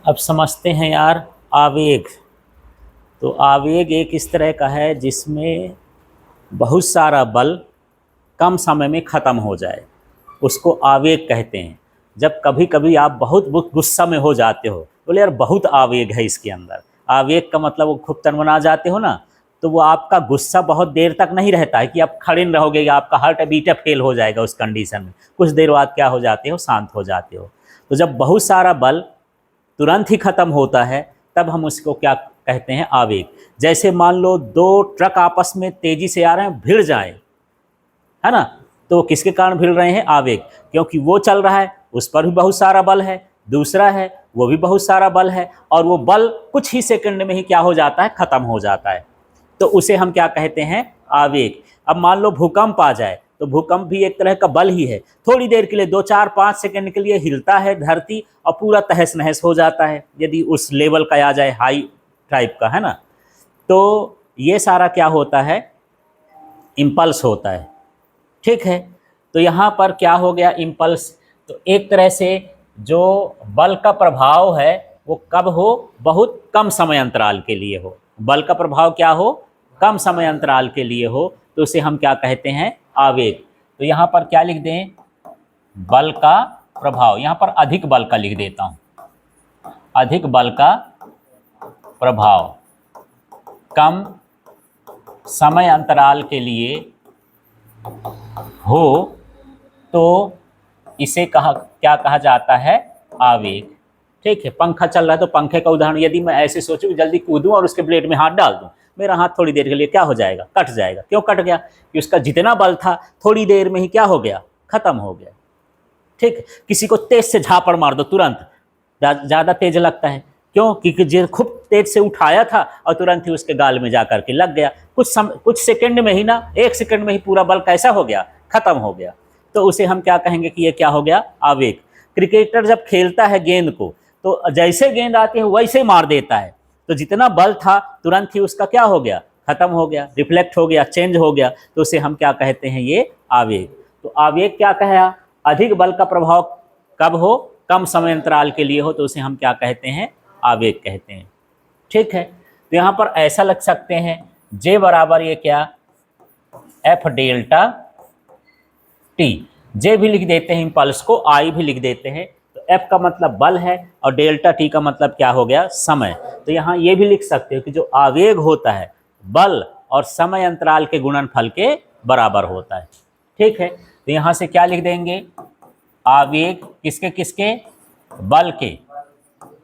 अब समझते हैं यार आवेग। तो आवेग एक इस तरह का है जिसमें बहुत सारा बल कम समय में ख़त्म हो जाए, उसको आवेग कहते हैं। जब कभी कभी आप बहुत गुस्सा में हो जाते हो, बोले यार बहुत आवेग है इसके अंदर, आवेग का मतलब वो खूब तनमना जाते हो ना, तो वो आपका गुस्सा बहुत देर तक नहीं रहता है कि आप खड़े न रहोगे, या आपका हार्ट बीट फेल हो जाएगा उस कंडीशन में। कुछ देर बाद क्या हो जाते हो, शांत हो जाते हो। तो जब बहुत सारा बल तुरंत ही ख़त्म होता है तब हम उसको क्या कहते हैं, आवेग। जैसे मान लो दो ट्रक आपस में तेज़ी से आ रहे हैं, भिड़ जाए, है ना, तो किसके कारण भिड़ रहे हैं, आवेग। क्योंकि वो चल रहा है, उस पर भी बहुत सारा बल है, दूसरा है वो भी बहुत सारा बल है, और वो बल कुछ ही सेकंड में ही क्या हो जाता है, ख़त्म हो जाता है। तो उसे हम क्या कहते हैं, आवेग। अब मान लो भूकंप आ जाए, तो भूकंप भी एक तरह का बल ही है। थोड़ी देर के लिए 2 4 5 सेकंड के लिए हिलता है धरती और पूरा तहस नहस हो जाता है, यदि उस लेवल का आ जाए, हाई टाइप का, है ना। तो ये सारा क्या होता है, इम्पल्स होता है। ठीक है, तो यहाँ पर क्या हो गया, इम्पल्स। तो एक तरह से जो बल का प्रभाव है वो कब हो, बहुत कम समय अंतराल के लिए हो। बल का प्रभाव क्या हो, कम समय अंतराल के लिए हो, तो उसे हम क्या कहते हैं, आवेग। तो यहाँ पर क्या लिख दें, बल का प्रभाव। यहाँ पर अधिक बल का लिख देता हूँ, अधिक बल का प्रभाव कम समय अंतराल के लिए हो, तो इसे क्या कहा जाता है, आवेग। ठीक है, पंखा चल रहा है तो पंखे का उदाहरण, यदि मैं ऐसे सोचूं जल्दी कूदूं और उसके ब्लेड में हाथ डाल दूं, मेरा हाथ थोड़ी देर के लिए क्या हो जाएगा, कट जाएगा। क्यों कट गया, कि उसका जितना बल था थोड़ी देर में ही क्या हो गया, खत्म हो गया। ठीक, किसी को तेज से झापड़ मार दो, तुरंत ज़्यादा तेज लगता है। क्यों, क्योंकि जो खूब तेज से उठाया था और तुरंत ही उसके गाल में जा करके लग गया। कुछ सेकंड में ही ना, 1 सेकंड में ही पूरा बल कैसा हो गया, खत्म हो गया। तो उसे हम क्या कहेंगे कि ये क्या हो गया, आवेग। क्रिकेटर जब खेलता है गेंद को, तो जैसे गेंद आती है वैसे मार देता है, तो जितना बल था तुरंत ही उसका क्या हो गया, खत्म हो गया, रिफ्लेक्ट हो गया, चेंज हो गया। तो उसे हम क्या कहते हैं, ये आवेग। तो आवेग क्या कहा, अधिक बल का प्रभाव कब हो, कम समय अंतराल के लिए हो, तो उसे हम क्या कहते हैं, आवेग कहते हैं। ठीक है, तो यहाँ पर ऐसा लग सकते हैं, जे बराबर ये क्या, एफ डेल्टा टी। जे भी लिख देते हैं इम्पल्स को, आई भी लिख देते हैं। तो एफ का मतलब बल है और डेल्टा टी का मतलब क्या हो गया, समय। तो यहाँ ये भी लिख सकते हो कि जो आवेग होता है बल और समय अंतराल के गुणनफल के बराबर होता है। ठीक है, तो यहाँ से क्या लिख देंगे, आवेग किसके किसके, बल के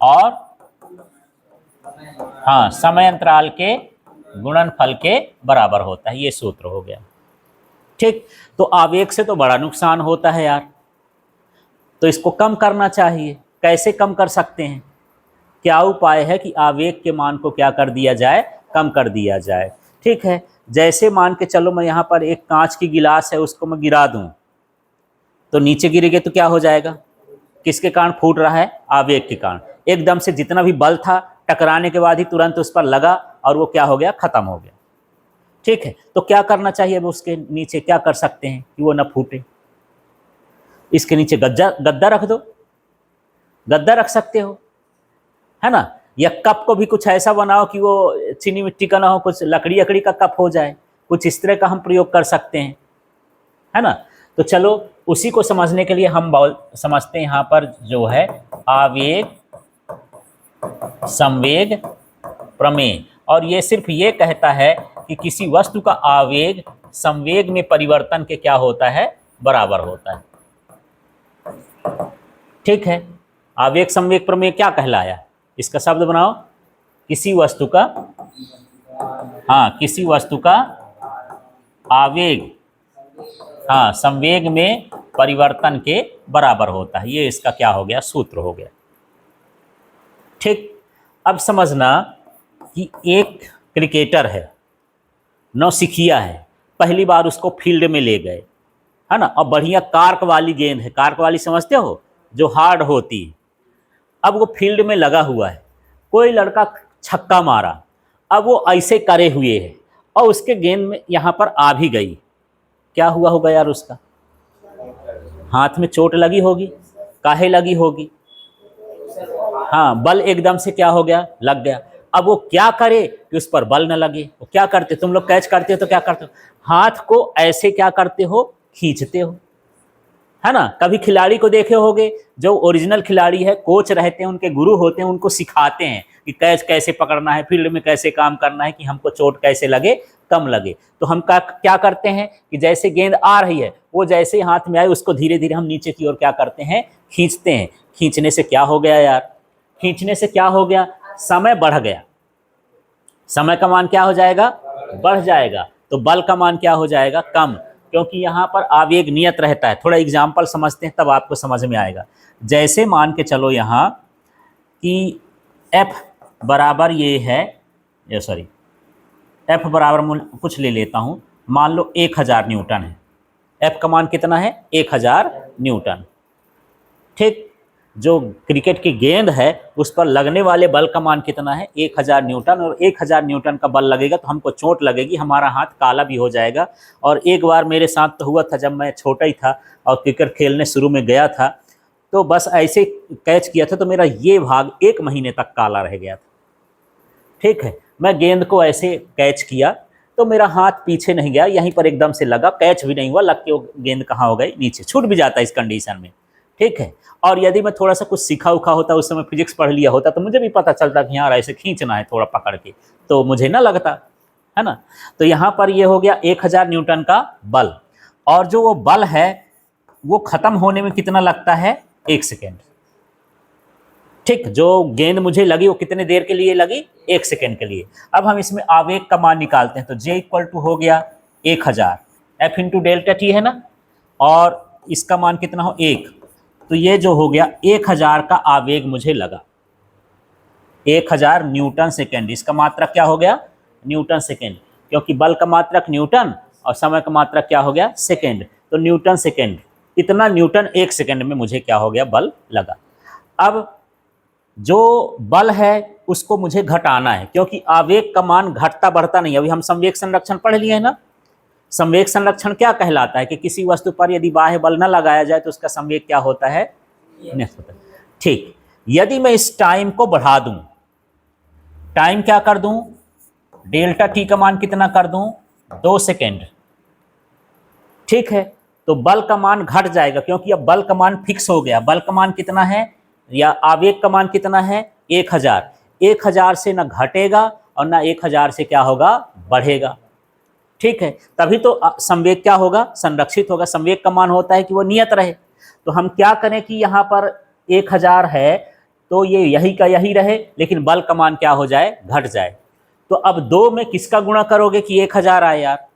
और हाँ समय अंतराल के गुणनफल के बराबर होता है, ये सूत्र हो गया। ठीक, तो आवेग से तो बड़ा नुकसान होता है यार, तो इसको कम करना चाहिए। कैसे कम कर सकते हैं, क्या उपाय है कि आवेग के मान को क्या कर दिया जाए, कम कर दिया जाए। ठीक है, जैसे मान के चलो मैं यहाँ पर एक कांच की गिलास है, उसको मैं गिरा दूं, तो नीचे गिरेगे तो क्या हो जाएगा, किसके कारण फूट रहा है, आवेग के कारण। एकदम से जितना भी बल था टकराने के बाद ही तुरंत उस पर लगा और वो क्या हो गया, खत्म हो गया। ठीक है, तो क्या करना चाहिए, अब उसके नीचे क्या कर सकते हैं कि वो ना फूटे, इसके नीचे गद्दा रख दो, गद्दा रख सकते हो, है ना। या कप को भी कुछ ऐसा बनाओ कि वो चीनी मिट्टी का ना हो, कुछ लकड़ी का कप हो जाए, कुछ इस तरह का हम प्रयोग कर सकते हैं, है ना। तो चलो उसी को समझने के लिए हम समझते हैं यहाँ पर जो है आवेग संवेग प्रमेय। और ये सिर्फ ये कहता है कि किसी वस्तु का आवेग संवेग में परिवर्तन के क्या होता है, बराबर होता है। ठीक है, आवेग संवेग प्रमेय क्या कहलाया, इसका शब्द बनाओ, किसी वस्तु का, हाँ किसी वस्तु का आवेग हाँ संवेग में परिवर्तन के बराबर होता है, ये इसका क्या हो गया, सूत्र हो गया। ठीक, अब समझना कि एक क्रिकेटर है, नौसिखिया है, पहली बार उसको फील्ड में ले गए, है ना, और बढ़िया कार्क वाली गेंद है, कार्क वाली समझते हो, जो हार्ड होती है। अब वो फील्ड में लगा हुआ है, कोई लड़का छक्का मारा, अब वो ऐसे करे हुए है और उसके गेंद में यहाँ पर आ भी गई, क्या हुआ होगा यार उसका, हाथ में चोट लगी होगी, काहे लगी होगी? हाँ, बल एकदम से क्या हो गया, लग गया। अब वो क्या करे कि उस पर बल न लगे? वो क्या करते, तुम लोग कैच करते हो तो क्या करते हो? हाथ को ऐसे क्या करते हो, खींचते हो, है ना। कभी खिलाड़ी को देखे होगे, जो ओरिजिनल खिलाड़ी है, कोच रहते हैं, उनके गुरु होते हैं, उनको सिखाते हैं कि कैच कैसे पकड़ना है, फील्ड में कैसे काम करना है, कि हमको चोट कैसे लगे, कम लगे। तो हम क्या करते हैं कि जैसे गेंद आ रही है, वो जैसे हाथ में आए उसको धीरे धीरे हम नीचे की ओर क्या करते हैं, खींचते हैं। खींचने से क्या हो गया यार, खींचने से क्या हो गया, समय बढ़ गया। समय का मान क्या हो जाएगा, बढ़ जाएगा। तो बल का मान क्या हो जाएगा, कम, क्योंकि यहाँ पर आवेग नियत रहता है। थोड़ा एग्जाम्पल समझते हैं तब आपको समझ में आएगा। जैसे मान के चलो यहाँ कि F बराबर ये है, ये सॉरी F बराबर कुछ ले लेता हूँ, मान लो 1000 न्यूटन है। F का मान कितना है, 1000 न्यूटन। ठीक, जो क्रिकेट की गेंद है उस पर लगने वाले बल का मान कितना है, 1000 न्यूटन। और 1000 न्यूटन का बल लगेगा तो हमको चोट लगेगी, हमारा हाथ काला भी हो जाएगा। और एक बार मेरे साथ तो हुआ था, जब मैं छोटा ही था और क्रिकेट खेलने शुरू में गया था, तो बस ऐसे कैच किया था तो मेरा ये भाग 1 महीने तक काला रह गया था। ठीक है, मैं गेंद को ऐसे कैच किया तो मेरा हाथ पीछे नहीं गया, यहीं पर एकदम से लगा, कैच भी नहीं हुआ, लग के वो गेंद कहाँ हो गई, नीचे। छूट भी जाता है इस कंडीशन में। ठीक है, और यदि मैं थोड़ा सा कुछ सीखा उखा होता, उस समय फिजिक्स पढ़ लिया होता, तो मुझे भी पता चलता कि यार ऐसे खींचना है थोड़ा पकड़ के, तो मुझे ना लगता, है ना। तो यहाँ पर ये हो गया 1000 न्यूटन का बल, और जो वो बल है वो खत्म होने में कितना लगता है, 1 सेकेंड। ठीक, जो गेंद मुझे लगी वो कितने देर के लिए लगी, 1 सेकेंड के लिए। अब हम इसमें आवेग का मान निकालते हैं। तो J इक्वल टू हो गया 1000 F इंटू डेल्टा टी, है ना, और इसका मान कितना हो, 1। तो ये जो हो गया 1000 का आवेग मुझे लगा, 1000 न्यूटन सेकेंड। इसका मात्रक क्या हो गया, न्यूटन सेकेंड, क्योंकि बल का मात्रक न्यूटन और समय का मात्रक क्या हो गया, सेकेंड। तो न्यूटन सेकेंड, इतना न्यूटन 1 सेकेंड में मुझे क्या हो गया, बल लगा। अब जो बल है उसको मुझे घटाना है, क्योंकि आवेग का मान घटता बढ़ता नहीं। अभी हम संवेग संरक्षण पढ़ लिए हैं ना। संवेग संरक्षण क्या कहलाता है कि किसी वस्तु पर यदि बाह्य बल न लगाया जाए तो उसका संवेग क्या होता है, नष्ट होता है। ठीक, यदि मैं इस टाइम को बढ़ा दूं, टाइम क्या कर दूं, डेल्टा टी का मान कितना कर दूं, 2 सेकेंड। ठीक है, तो बल का मान घट जाएगा, क्योंकि अब बल का मान फिक्स हो गया। बल का मान कितना है, या आवेग का मान कितना है, 1000। 1000 से न घटेगा और न 1000 से क्या होगा, बढ़ेगा। ठीक है, तभी तो संवेग क्या होगा, संरक्षित होगा। संवेग का मान होता है कि वो नियत रहे। तो हम क्या करें कि यहाँ पर 1000 है तो ये यही का यही रहे, लेकिन बल का मान क्या हो जाए, घट जाए। तो अब 2 में किसका गुणा करोगे कि 1000 आए यार,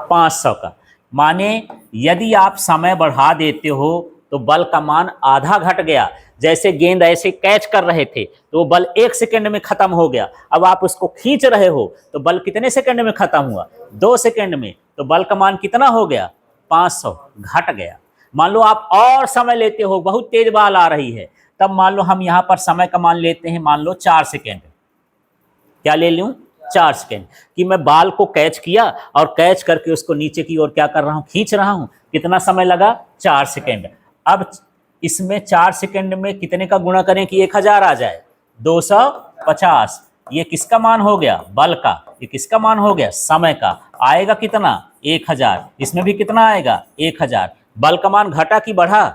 500 का। माने यदि आप समय बढ़ा देते हो तो बल का मान आधा घट गया। जैसे गेंद ऐसे कैच कर रहे थे तो वो बल 1 सेकेंड में खत्म हो गया। अब आप उसको खींच रहे हो तो बल कितने सेकेंड में खत्म हुआ, 2 सेकेंड में। तो बल का मान कितना हो गया, 500, घट गया। मान लो आप और समय लेते हो, बहुत तेज बॉल आ रही है, तब मान लो हम यहाँ पर समय का मान लेते हैं, मान लो 4 सेकेंड। क्या ले लूँ, 4 सेकेंड, कि मैं बाल को कैच किया और कैच करके उसको नीचे की ओर क्या कर रहा हूँ, खींच रहा हूँ। कितना समय लगा, 4 सेकेंड। अब इसमें 4 सेकेंड में कितने का गुणा करें कि 1000 आ जाए, 250। ये किसका मान हो गया, बल का। ये किसका मान हो गया, समय का। आएगा कितना, 1000। इसमें भी कितना आएगा, 1000। बल का मान घटा कि बढ़ा,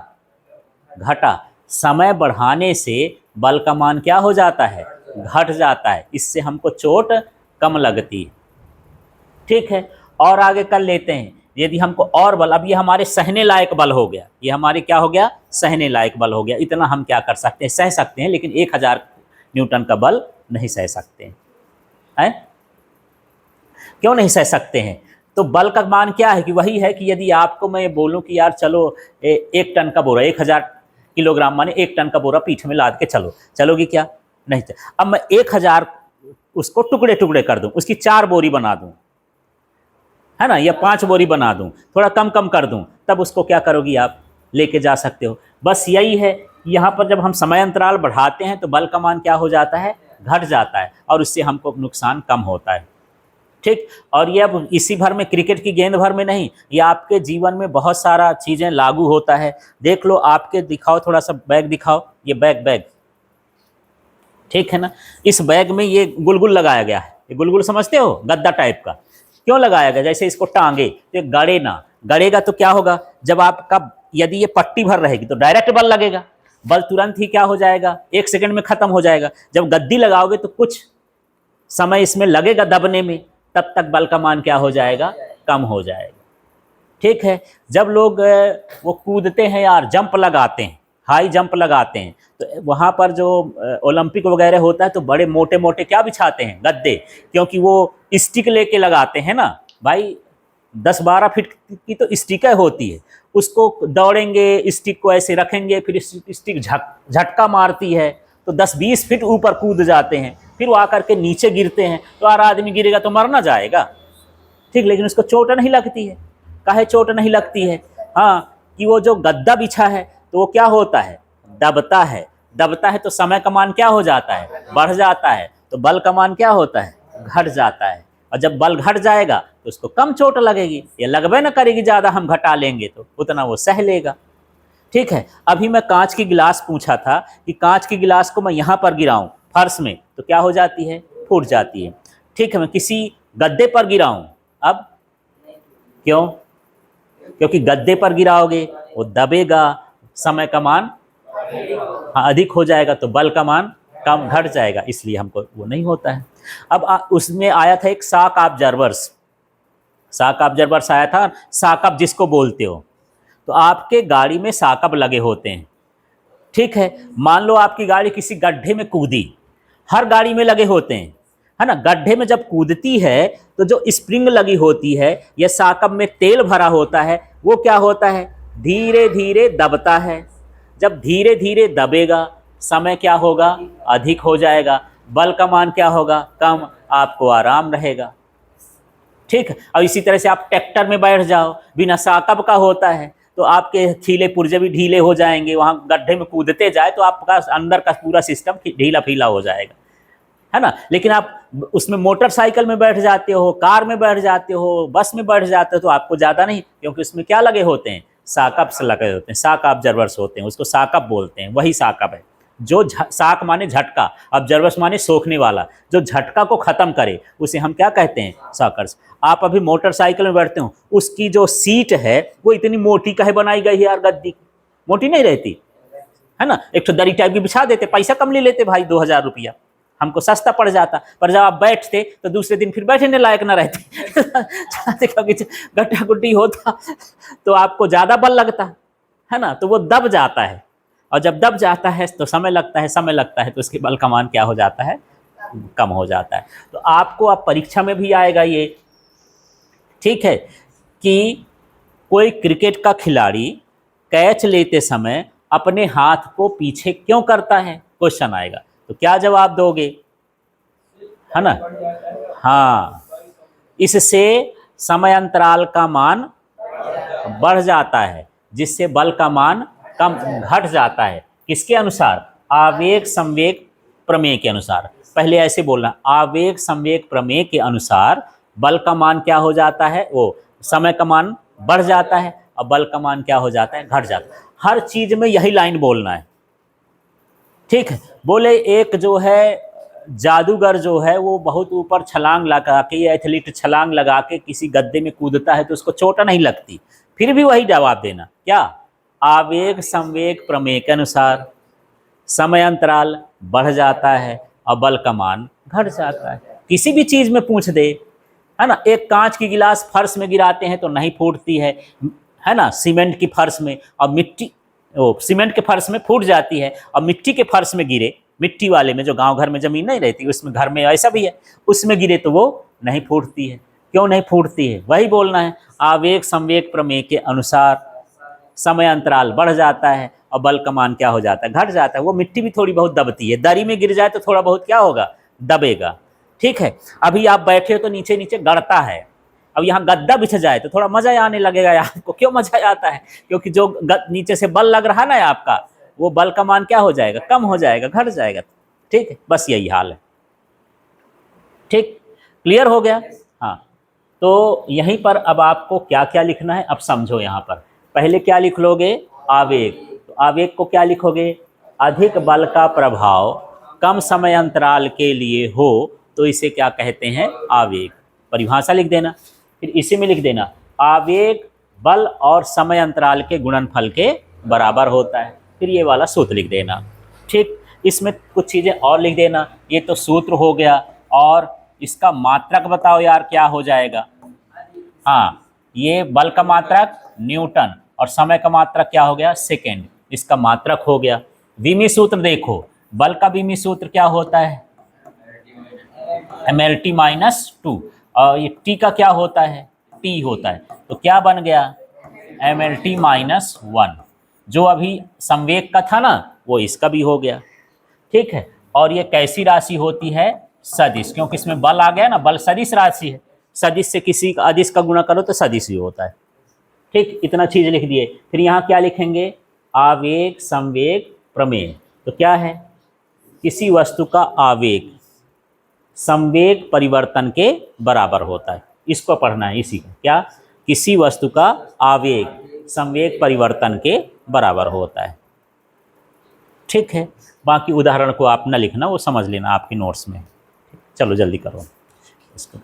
घटा। समय बढ़ाने से बल का मान क्या हो जाता है, घट जाता है। इससे हमको चोट कम लगती है। ठीक है, और आगे कर लेते हैं। यदि हमको और बल, अब ये हमारे सहने लायक बल हो गया, ये हमारे क्या हो गया, सहने लायक बल हो गया। इतना हम क्या कर सकते हैं, सह सकते हैं, लेकिन 1000 न्यूटन का बल नहीं सह सकते हैं। क्यों नहीं सह सकते हैं, तो बल का मान क्या है कि वही है कि यदि आपको मैं बोलूं कि यार चलो 1 टन का बोरा, 1000 किलोग्राम माने 1 टन का बोरा पीठ में लाद के चलो, चलोगी क्या, नहीं। अब मैं 1000 उसको टुकड़े टुकड़े कर दूं, उसकी 4 बोरी बना दूं, है ना, या 5 बोरी बना दूं, थोड़ा कम कम कर दूं, तब उसको क्या करोगी, आप लेके जा सकते हो। बस यही है, यहाँ पर जब हम समय अंतराल बढ़ाते हैं तो बल का मान क्या हो जाता है, घट जाता है, और उससे हमको नुकसान कम होता है। ठीक। और ये अब इसी भर में, क्रिकेट की गेंद भर में नहीं, ये आपके जीवन में बहुत सारा चीज़ें लागू होता है। देख लो, आपके दिखाओ, थोड़ा सा बैग दिखाओ, ये बैग, ठीक है ना। इस बैग में ये गुलगुल लगाया गया है, ये गुलगुल समझते हो, गद्दा टाइप का। क्यों लगाया गया? जैसे इसको टांगे तो गड़े ना, गड़ेगा तो क्या होगा, जब आपका यदि ये पट्टी भर रहेगी तो डायरेक्ट बल लगेगा, बल तुरंत ही क्या हो जाएगा, 1 सेकंड में खत्म हो जाएगा। जब गद्दी लगाओगे तो कुछ समय इसमें लगेगा दबने में, तब तक बल का मान क्या हो जाएगा, कम हो जाएगा। ठीक है। जब लोग वो कूदते हैं यार, जंप लगाते हैं, हाई जंप लगाते हैं, तो वहाँ पर जो ओलंपिक वगैरह होता है तो बड़े मोटे मोटे क्या बिछाते हैं, गद्दे, क्योंकि वो स्टिक लेके लगाते हैं ना भाई, 10-12 फीट की तो स्टिकें होती है, उसको दौड़ेंगे, स्टिक को ऐसे रखेंगे, फिर स्टिक झटका मारती है तो 10-20 फीट ऊपर कूद जाते हैं, फिर वो आकर के नीचे गिरते हैं, तो यार आदमी गिरेगा तो मर ना जाएगा, ठीक, लेकिन उसको चोट नहीं लगती है। काहे चोट नहीं लगती है? हाँ, कि वो जो गद्दा बिछा है तो वो क्या होता है, दबता है, दबता है तो समय का मान क्या हो जाता है, बढ़ जाता है, तो बल का मान क्या होता है, घट जाता है। और जब बल घट जाएगा तो उसको कम चोट लगेगी, या लगबे ना करेगी, ज़्यादा हम घटा लेंगे तो उतना वो सह लेगा। ठीक है। अभी मैं कांच की गिलास पूछा था कि कांच की गिलास को मैं यहाँ पर गिराऊं फर्श में तो क्या हो जाती है, फूट जाती है। ठीक है। मैं किसी गद्दे पर गिराऊं, अब क्यों, क्योंकि गद्दे पर गिराओगे वो दबेगा, समय का मान अधिक हो जाएगा तो बल का मान कम घट जाएगा, इसलिए हमको वो नहीं होता है। अब उसमें आया था एक शॉक ऑब्जर्वर्स, शॉक ऑब्जर्वर्स आया था, शॉकअप जिसको बोलते हो, तो आपके गाड़ी में शॉकअप लगे होते हैं। ठीक है। मान लो आपकी गाड़ी किसी गड्ढे में कूदी, हर गाड़ी में लगे होते हैं, है ना। गड्ढे में जब कूदती है तो जो स्प्रिंग लगी होती है या शॉकअप में तेल भरा होता है, वो क्या होता है, धीरे धीरे दबता है। जब धीरे धीरे दबेगा, समय क्या होगा, अधिक हो जाएगा, बल का मान क्या होगा, कम, आपको आराम रहेगा। ठीक है। और इसी तरह से आप ट्रैक्टर में बैठ जाओ, बिना शॉकअप का होता है तो आपके खीले पुर्जे भी ढीले हो जाएंगे, वहाँ गड्ढे में कूदते जाए तो आपका अंदर का पूरा सिस्टम ढीला फीला हो जाएगा, है ना। लेकिन आप उसमें मोटरसाइकिल में बैठ जाते हो, कार में बैठ जाते हो, बस में बैठ जाते हो तो आपको ज़्यादा नहीं, क्योंकि उसमें क्या लगे होते हैं, शॉकअप्स लगे होते हैं, शॉक ऑब्जर्वर्स होते हैं, उसको शॉकअप बोलते हैं, वही शॉकअप है। जो शॉक माने झटका, ऑब्जर्वर्स माने सोखने वाला, जो झटका को ख़त्म करे उसे हम क्या कहते हैं, शॉकर्स। आप अभी मोटरसाइकिल में बैठते हो, उसकी जो सीट है वो इतनी मोटी काहे बनाई गई है यार, गद्दी मोटी नहीं रहती है ना, एक तो दरी टाइप की बिछा देते, पैसा कम ले लेते भाई, 2000 रुपया, हमको सस्ता पड़ जाता, पर जब आप बैठते तो दूसरे दिन फिर बैठने लायक ना रहते क्योंकि गड्ढा गुड्डी होता तो आपको ज़्यादा बल लगता है ना, तो वो दब जाता है, और जब दब जाता है तो समय लगता है, समय लगता है तो उसके बल का मान क्या हो जाता है, कम हो जाता है। तो आपको अब परीक्षा में भी आएगा ये, ठीक है, कि कोई क्रिकेट का खिलाड़ी कैच लेते समय अपने हाथ को पीछे क्यों करता है, क्वेश्चन आएगा, तो क्या जवाब दोगे, है ना। हाँ, इससे समय अंतराल का मान बढ़ जाता है, जिससे बल का मान कम घट जाता है, किसके अनुसार, आवेग संवेग प्रमेय के अनुसार। पहले ऐसे बोलना, आवेग संवेग प्रमेय के अनुसार बल का मान क्या हो जाता है, वो समय का मान बढ़ जाता है और बल का मान क्या हो जाता है, घट जाता है। हर चीज में यही लाइन बोलना है, ठीक है। बोले एक जो है जादूगर जो है वो बहुत ऊपर छलांग लगा के, ये एथलीट छलांग लगा के किसी गद्दे में कूदता है तो उसको चोट नहीं लगती, फिर भी वही जवाब देना, क्या, आवेग संवेग प्रमेय के अनुसार समय अंतराल बढ़ जाता है और बल का मान घट जाता है। किसी भी चीज में पूछ दे, है ना। एक कांच की गिलास फर्श में गिराते हैं तो नहीं फूटती है ना, सीमेंट की फर्श में, और मिट्टी, सीमेंट के फर्श में फूट जाती है, और मिट्टी के फर्श में गिरे, मिट्टी वाले में जो गांव घर में जमीन नहीं रहती उसमें, घर में ऐसा भी है, उसमें गिरे तो वो नहीं फूटती है। क्यों नहीं फूटती है, वही बोलना है, आवेग संवेग प्रमेय के अनुसार समय अंतराल बढ़ जाता है और बल का मान क्या हो जाता है, घट जाता है। वो मिट्टी भी थोड़ी बहुत दबती है, दरी में गिर जाए तो थोड़ा बहुत क्या होगा, दबेगा। ठीक है। अभी आप बैठे हो तो नीचे नीचे गड़ता है, अब यहाँ गद्दा बिछ जाए तो थोड़ा मजा आने लगेगा आपको। क्यों मजा आता है, क्योंकि जो नीचे से बल लग रहा ना आपका, वो बल का मान क्या हो जाएगा, कम हो जाएगा, घट जाएगा। ठीक है, बस यही हाल है। ठीक, क्लियर हो गया। हाँ, तो यहीं पर अब आपको क्या क्या लिखना है, अब समझो। यहाँ पर पहले क्या लिख लोगे, आवेग। तो आवेग को क्या लिखोगे, अधिक बल का प्रभाव कम समय अंतराल के लिए हो तो इसे क्या कहते हैं, आवेग। परिभाषा लिख देना, फिर इसी में लिख देना आवेग बल और समय अंतराल के गुणनफल के बराबर होता है। फिर ये वाला सूत्र लिख देना। ठीक, इसमें कुछ चीज़ें और लिख देना। ये तो सूत्र हो गया, और इसका मात्रक बताओ यार क्या हो जाएगा। हाँ, ये बल का मात्रक न्यूटन और समय का मात्रक क्या हो गया, सेकेंड। इसका मात्रक हो गया। विमी सूत्र देखो, बल का विमी सूत्र क्या होता है, mlt -2, और ये t का क्या होता है, t होता है। तो क्या बन गया, mlt -1। जो अभी संवेग का था ना, वो इसका भी हो गया। ठीक है, और ये कैसी राशि होती है, सदिश, क्योंकि इसमें बल आ गया ना, बल सदिश राशि है। सदिश से किसी का अदिश का गुणा करो तो सदिश ही होता है। ठीक, इतना चीज लिख दिए। फिर यहाँ क्या लिखेंगे, आवेग संवेग प्रमेय। तो क्या है, किसी वस्तु का आवेग संवेग परिवर्तन के बराबर होता है। इसको पढ़ना है, इसी का क्या, किसी वस्तु का आवेग संवेग परिवर्तन के बराबर होता है। ठीक है, बाकी उदाहरण को आप न लिखना, वो समझ लेना आपकी नोट्स में। चलो जल्दी करो इसको।